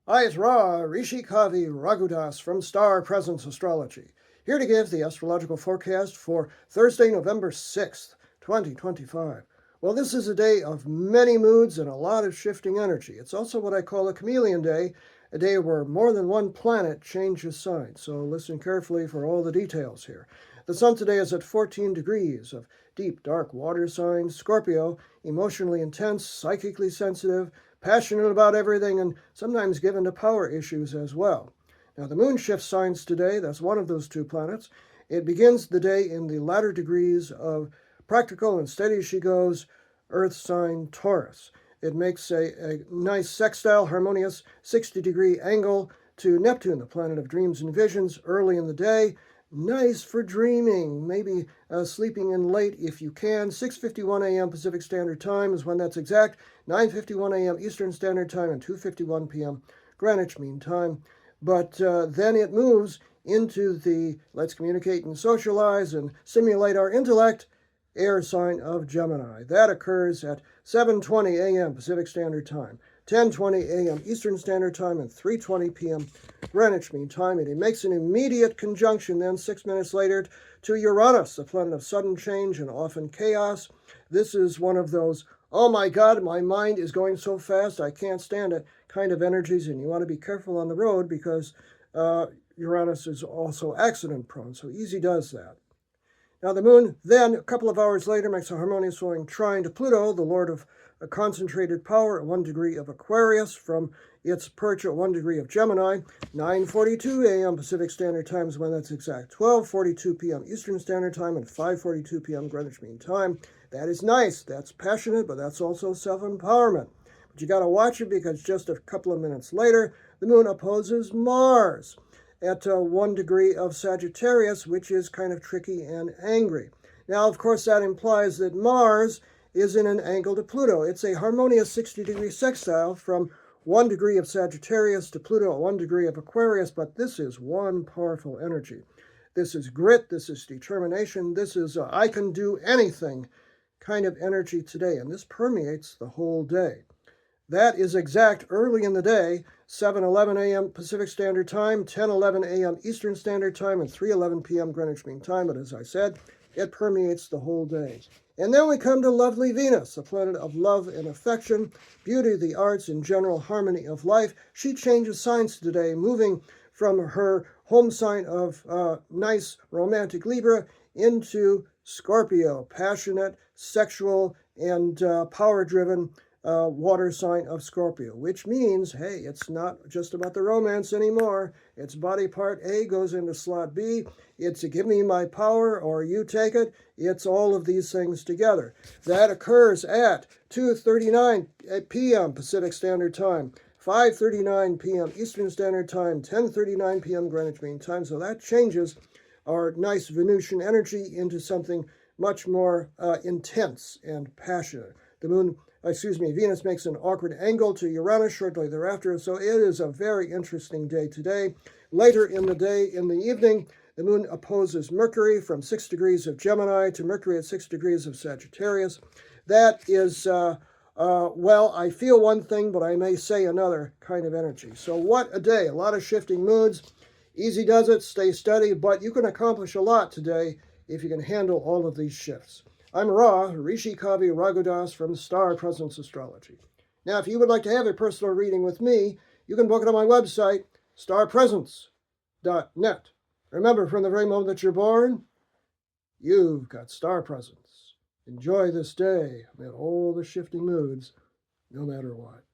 Hi, it's Ra, Rishi Kavi Raghudas from Star Presence Astrology, here to give the astrological forecast for Thursday, November 6th, 2025. Well, this is a day of many moods and a lot of shifting energy. It's also what I call a chameleon day, a day where more than one planet changes sign. So listen carefully for all the details here. The sun today is at 14 degrees of deep, dark water sign, Scorpio, emotionally intense, psychically sensitive, passionate about everything, and sometimes given to power issues as well. Now, the moon shifts signs today. That's one of those two planets. It begins the day in the latter degrees of practical and steady as she goes, Earth sign Taurus. It makes a nice sextile, harmonious 60-degree angle to Neptune, the planet of dreams and visions, early in the day. Nice for dreaming, maybe sleeping in late if you can. 6:51 a.m. Pacific Standard Time is when that's exact. 9:51 a.m. Eastern Standard Time and 2:51 p.m. Greenwich Mean Time. But then it moves into the let's communicate and socialize and simulate our intellect air sign of Gemini. That occurs at 7:20 a.m. Pacific Standard Time, 10:20 a.m. Eastern Standard Time, and 3:20 p.m. Greenwich Mean Time. And it makes an immediate conjunction then 6 minutes later to Uranus, the planet of sudden change and often chaos. This is one of those, oh my God, my mind is going so fast, I can't stand it kind of energies, and you want to be careful on the road because Uranus is also accident prone, so easy does that. Now, the moon then, a couple of hours later, makes a harmonious flowing trine to Pluto, the lord of a concentrated power at 1 degree of Aquarius, from its perch at 1 degree of Gemini. 9:42 a.m. Pacific Standard Time is when that's exact. 12:42 p.m. Eastern Standard Time and 5:42 p.m. Greenwich Mean Time. That is nice. That's passionate, but that's also self-empowerment. But you got to watch it because just a couple of minutes later, the moon opposes Mars at 1 degree of Sagittarius, which is kind of tricky and angry. Now, of course, that implies that Mars is in an angle to Pluto. It's a harmonious 60-degree sextile from 1 degree of Sagittarius to Pluto at 1 degree of Aquarius, but this is one powerful energy. This is grit, this is determination, this is I can do anything kind of energy today, and this permeates the whole day. That is exact early in the day, 7:11 a.m. Pacific Standard Time, 10:11 a.m. Eastern Standard Time, and 3:11 p.m. Greenwich Mean Time. But as I said, it permeates the whole day. And then we come to lovely Venus, the planet of love and affection, beauty, the arts, and general harmony of life. She changes signs today, moving from her home sign of nice romantic Libra into Scorpio, passionate, sexual, and power-driven water sign of Scorpio, which means, hey, it's not just about the romance anymore. It's body part A goes into slot B. It's a give me my power or you take it. It's all of these things together. That occurs at 2:39 p.m. Pacific Standard Time, 5:39 p.m. Eastern Standard Time, 10:39 p.m. Greenwich Mean Time. So that changes our nice Venusian energy into something much more intense and passionate. Venus makes an awkward angle to Uranus shortly thereafter, so it is a very interesting day today. Later in the day, in the evening, the moon opposes Mercury from 6 degrees of Gemini to Mercury at 6 degrees of Sagittarius. That is, well, I feel one thing, but I may say another kind of energy. So what a day, a lot of shifting moods. Easy does it, stay steady, but you can accomplish a lot today if you can handle all of these shifts. I'm Ra, Rishi Kavi Raghudas from Star Presence Astrology. Now, if you would like to have a personal reading with me, you can book it on my website, starpresence.net. Remember, from the very moment that you're born, you've got star presence. Enjoy this day amid all the shifting moods, no matter what.